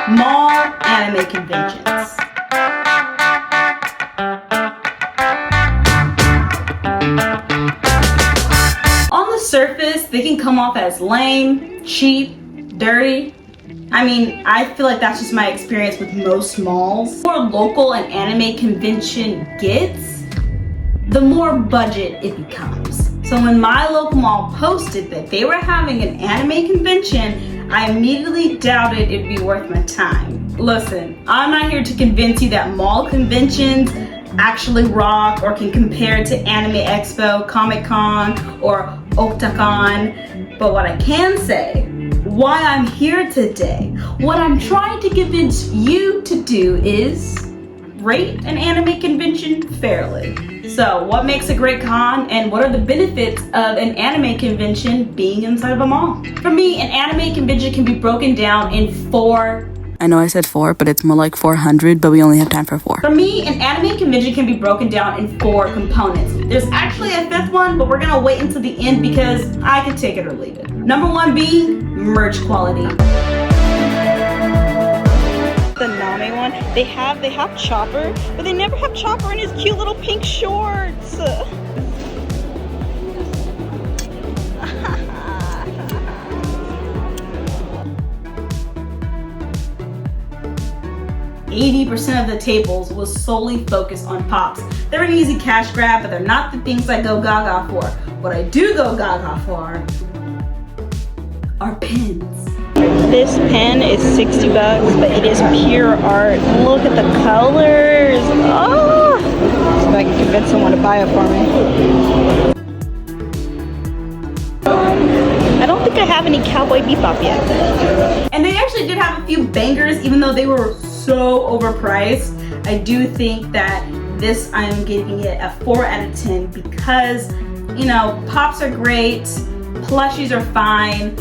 mall anime conventions. On the surface, they can come off as lame, cheap, dirty. I mean, I feel like that's just my experience with most malls. The more local an anime convention gets, the more budget it becomes. So when my local mall posted that they were having an anime convention, I immediately doubted it'd be worth my time. Listen, I'm not here to convince you that mall conventions actually rock or can compare to Anime Expo, Comic Con, or Otakon, but what I can say, why I'm here today, what I'm trying to convince you to do is rate an anime convention fairly. So what makes a great con and what are the benefits of an anime convention being inside of a mall? For me, an anime convention can be broken down in 4. I know I said 4, but it's more like 400, but we only have time for 4. For me, an anime convention can be broken down in 4 components. There's actually a 5th one, but we're gonna wait until the end because I can take it or leave it. Number 1 being merch quality. The Name one, they have Chopper, but they never have Chopper in his cute little pink shorts. 80% of the tables was solely focused on pops. They're an easy cash grab, but they're not the things I go gaga for. What I do go gaga for are pins. This pen is 60 bucks, but it is pure art. Look at the colors. Oh! See if I can convince someone to buy it for me. I don't think I have any Cowboy Bebop yet. And they actually did have a few bangers, even though they were so overpriced. I do think that this, I'm giving it a 4 out of 10 because, you know, pops are great, plushies are fine,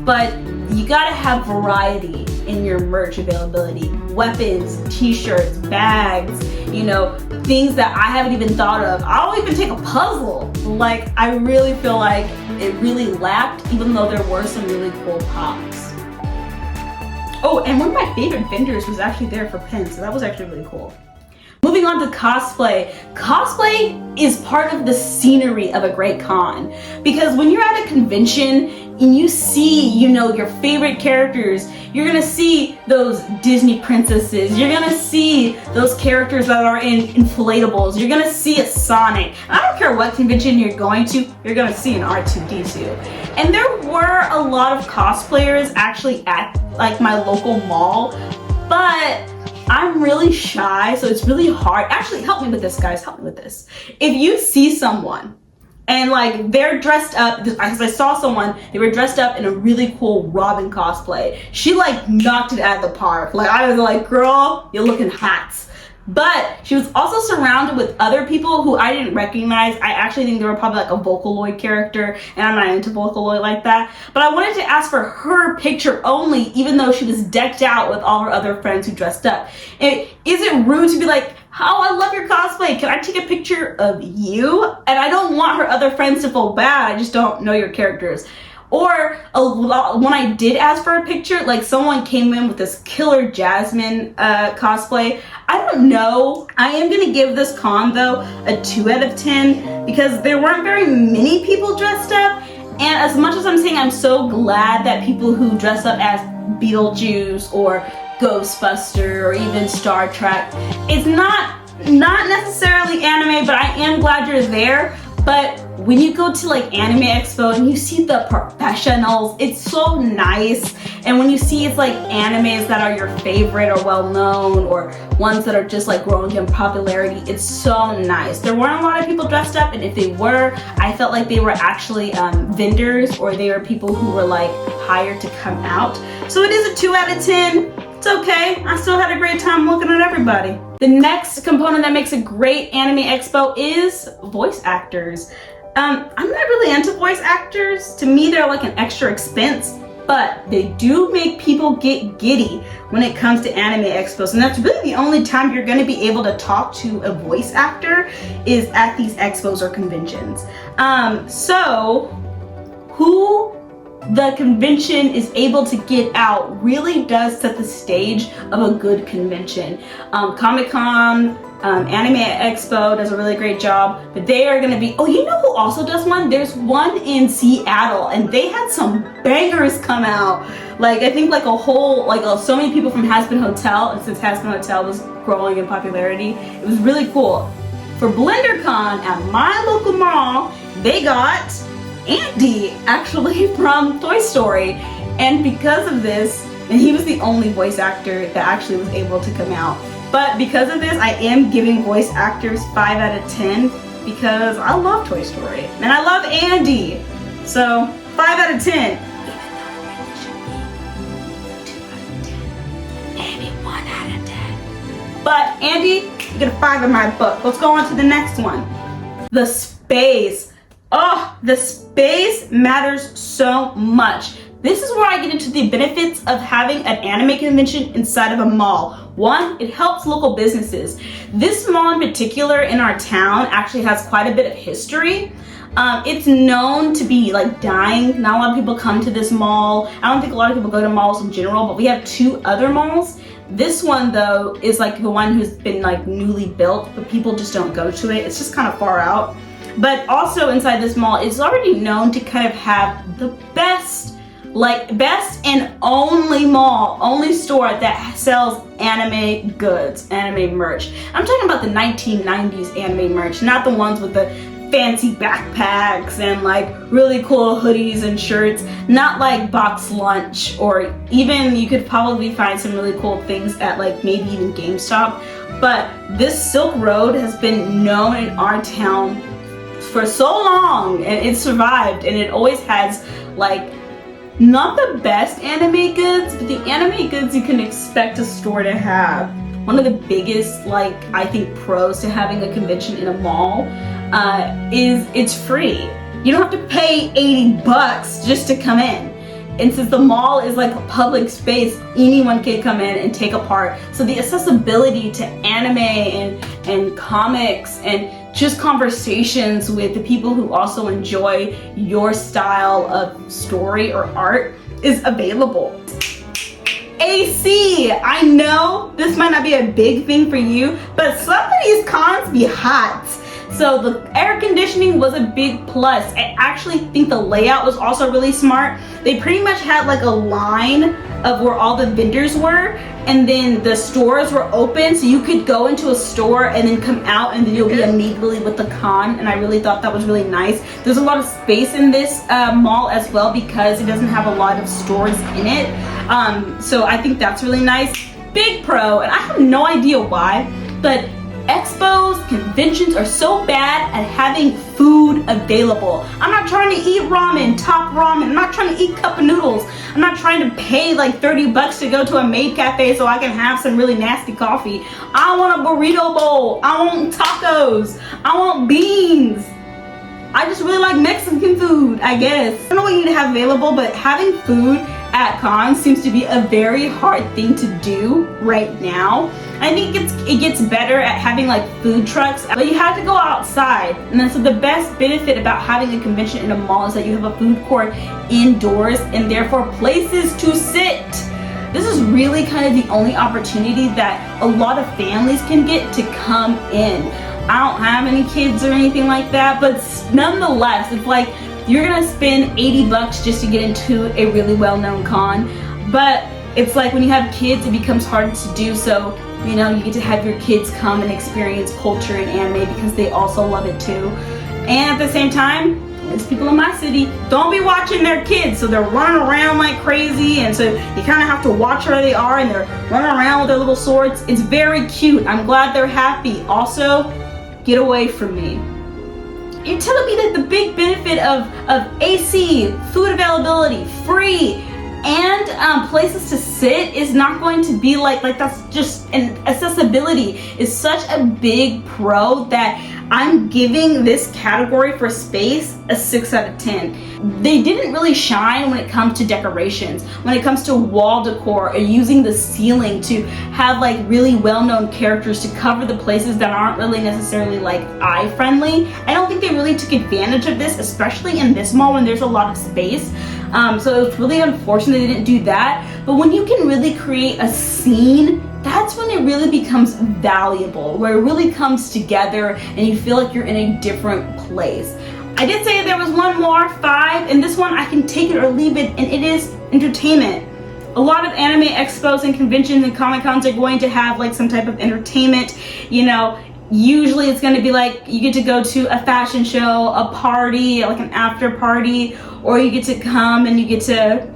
but you gotta have variety in your merch availability. Weapons, t-shirts, bags, you know, things that I haven't even thought of. I'll even take a puzzle. Like, I really feel like it really lacked, even though there were some really cool pops. Oh, and one of my favorite vendors was actually there for pins, so that was actually really cool. Moving on to cosplay. Cosplay is part of the scenery of a great con, because when you're at a convention and you see, you know, your favorite characters, you're gonna see those Disney princesses, you're gonna see those characters that are in inflatables, you're gonna see a Sonic. I don't care what convention you're going to, you're gonna see an R2-D2. And there were a lot of cosplayers actually at like my local mall, but I'm really shy, so it's really hard. Actually, help me with this, guys, help me with this. If you see someone and like they're dressed up, because I saw someone, they were dressed up in a really cool Robin cosplay. She like knocked it out of the park. Like I was like, girl, you're looking hot. But she was also surrounded with other people who I didn't recognize. I actually think they were probably like a Vocaloid character, and I'm not into Vocaloid like that. But I wanted to ask for her picture only, even though she was decked out with all her other friends who dressed up. Is it rude to be like, oh, I love your cosplay, can I take a picture of you? And I don't want her other friends to feel bad, I just don't know your characters. Or when I did ask for a picture, like someone came in with this killer Jasmine cosplay. I don't know. I am gonna give this con though a 2 out of 10 because there weren't very many people dressed up. And as much as I'm saying I'm so glad that people who dress up as Beetlejuice or Ghostbuster or even Star Trek, it's not necessarily anime, but I am glad you're there. But when you go to like Anime Expo and you see the professionals, it's so nice. And when you see it's like animes that are your favorite or well known or ones that are just like growing in popularity, it's so nice. There weren't a lot of people dressed up, and if they were, I felt like they were actually vendors or they were people who were like hired to come out. So it is a 2 out of 10. It's okay. I still had a great time looking at everybody. The next component that makes a great Anime Expo is voice actors. I'm not really into voice actors. To me, they're like an extra expense, but they do make people get giddy when it comes to Anime Expos. And that's really the only time you're gonna be able to talk to a voice actor is at these expos or conventions. So who the convention is able to get out really does set the stage of a good convention. Comic-Con, Anime Expo does a really great job, but they are gonna be, oh, you know who also does one? There's one in Seattle, and they had some bangers come out. Like, I think like a whole, like so many people from Hotman Hotel, and since Hotman Hotel was growing in popularity, it was really cool. For BlenderCon at my local mall, they got Andy, actually from Toy Story, and because of this, and he was the only voice actor that actually was able to come out. But because of this, I am giving voice actors 5 out of 10 because I love Toy Story and I love Andy. So 5 out of 10. Even though it should be 2 out of 10, maybe 1 out of 10. But Andy, you get a 5 in my book. Let's go on to the next one. The space. Oh, the space matters so much. This is where I get into the benefits of having an anime convention inside of a mall. One, it helps local businesses. This mall in particular in our town actually has quite a bit of history. It's known to be like dying. Not a lot of people come to this mall. I don't think a lot of people go to malls in general, but we have 2 other malls. This one though is like the one who's been like newly built, but people just don't go to it. It's just kind of far out. But also inside this mall, it's already known to kind of have the best and only store that sells anime goods, anime merch. I'm talking about the 1990s anime merch, not the ones with the fancy backpacks and like really cool hoodies and shirts, not like Box Lunch, or even you could probably find some really cool things at like maybe even GameStop. But this Silk Road has been known in our town for so long, and it survived, and it always has like not the best anime goods, but the anime goods you can expect a store to have. One of the biggest, like, I think pros to having a convention in a mall is it's free. You don't have to pay $80 just to come in. And since the mall is like a public space, anyone can come in and take a part. So the accessibility to anime and comics and just conversations with the people who also enjoy your style of story or art is available. AC, I know this might not be a big thing for you, but some of these cons be hot. So the air conditioning was a big plus. I actually think the layout was also really smart. They pretty much had like a line of where all the vendors were, and then the stores were open, so you could go into a store and then come out and then you'll be immediately with the con, and I really thought that was really nice. There's a lot of space in this mall as well because it doesn't have a lot of stores in it. So I think that's really nice. Big pro, and I have no idea why, but expos, conventions are so bad at having food available. I'm not trying to eat ramen, top ramen. I'm not trying to eat cup of noodles. I'm not trying to pay like $30 to go to a maid cafe so I can have some really nasty coffee. I want a burrito bowl. I want tacos. I want beans. I just really like Mexican food, I guess. I don't know what you need to have available, but having food at cons seems to be a very hard thing to do right now. I think it gets better at having like food trucks, but you have to go outside. And then so the best benefit about having a convention in a mall is that you have a food court indoors and therefore places to sit. This is really kind of the only opportunity that a lot of families can get to come in. I don't have any kids or anything like that, but nonetheless, it's like you're gonna spend $80 just to get into a really well-known con. But it's like when you have kids, it becomes harder to do so. You know, you get to have your kids come and experience culture and anime because they also love it too. And at the same time, there's people in my city don't be watching their kids, so they're running around like crazy, and so you kind of have to watch where they are, and they're running around with their little swords. It's very cute. I'm glad they're happy. Also, get away from me. You're telling me that the big benefit of AC, food availability, free, and places to sit is not going to be like that's just, and accessibility is such a big pro that I'm giving this category for space a 6 out of 10. They didn't really shine when it comes to decorations, when it comes to wall decor, or using the ceiling to have like really well-known characters to cover the places that aren't really necessarily like eye-friendly. I don't think they really took advantage of this, especially in this mall when there's a lot of space. So it's really unfortunate they didn't do that. But when you can really create a scene, that's when it really becomes valuable, where it really comes together and you feel like you're in a different place. I did say there was one more, 5, and this one I can take it or leave it, and it is entertainment. A lot of anime expos and conventions and Comic Cons are going to have like some type of entertainment. You know, usually it's going to be like you get to go to a fashion show, a party, like an after party, or you get to come and you get to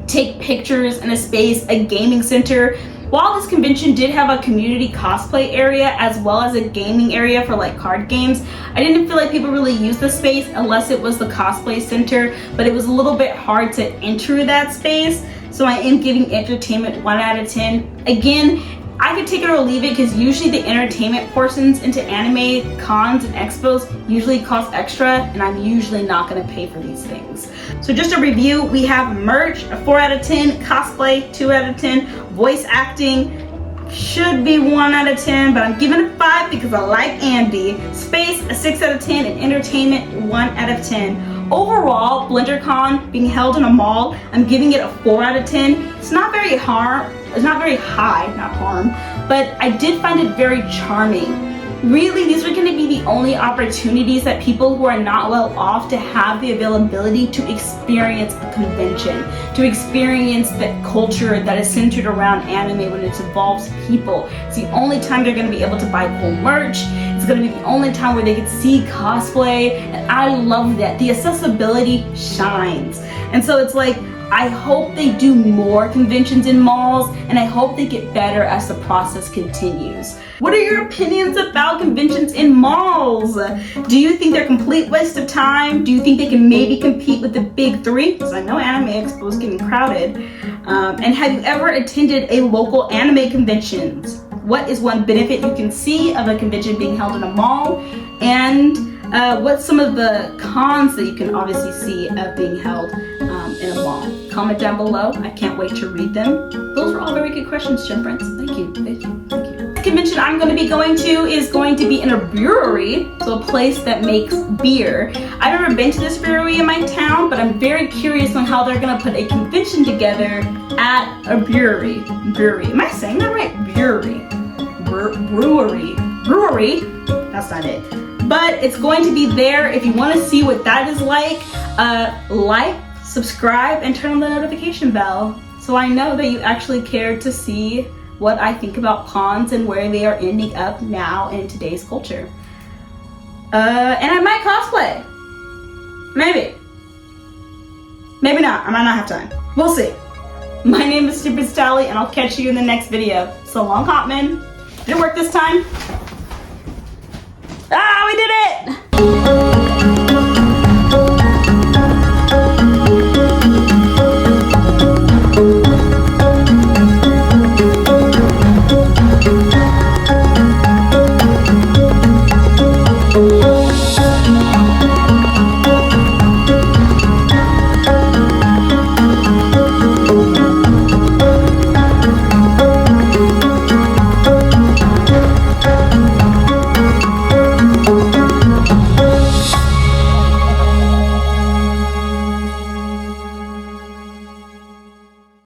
take pictures in a space, a gaming center. While this convention did have a community cosplay area as well as a gaming area for like card games, I didn't feel like people really used the space unless it was the cosplay center, but it was a little bit hard to enter that space. So I am giving entertainment 1 out of 10. Again, I could take it or leave it because usually the entertainment portions into anime cons and expos usually cost extra, and I'm usually not going to pay for these things. So just a review, we have merch, a 4 out of 10, cosplay, 2 out of 10, voice acting, should be 1 out of 10, but I'm giving it a 5 because I like Andy. Space, a 6 out of 10, and entertainment, 1 out of 10. Overall, BlenderCon being held in a mall, I'm giving it a 4 out of 10. It's not very high, but I did find it very charming. Really, these are going to be the only opportunities that people who are not well off to have the availability to experience a convention, to experience the culture that is centered around anime when it involves people. It's the only time they're going to be able to buy cool merch. It's going to be the only time where they can see cosplay, and I love that. The accessibility shines. And so it's like, I hope they do more conventions in malls, and I hope they get better as the process continues. What are your opinions about conventions in malls? Do you think they're a complete waste of time? Do you think they can maybe compete with the big 3? Because I know Anime Expo is getting crowded. And have you ever attended a local anime convention? What is one benefit you can see of a convention being held in a mall? And what's some of the cons that you can obviously see of being held in a mall? Comment down below. I can't wait to read them. Those are all very good questions, Gem Friends. Thank you. Thank you. Thank you. The convention I'm going to be going to is going to be in a brewery, so a place that makes beer. I've never been to this brewery in my town, but I'm very curious on how they're going to put a convention together at a brewery. Am I saying that right? Brewery. Brewery. That's not it. But it's going to be there. If you want to see what that is like, subscribe, and turn on the notification bell so I know that you actually care to see what I think about cons and where they are ending up now in today's culture. And I might cosplay. Maybe. Maybe not. I might not have time. We'll see. My name is Stupid Sally, and I'll catch you in the next video. So long, Hotman. Did it work this time? Ah, we did it!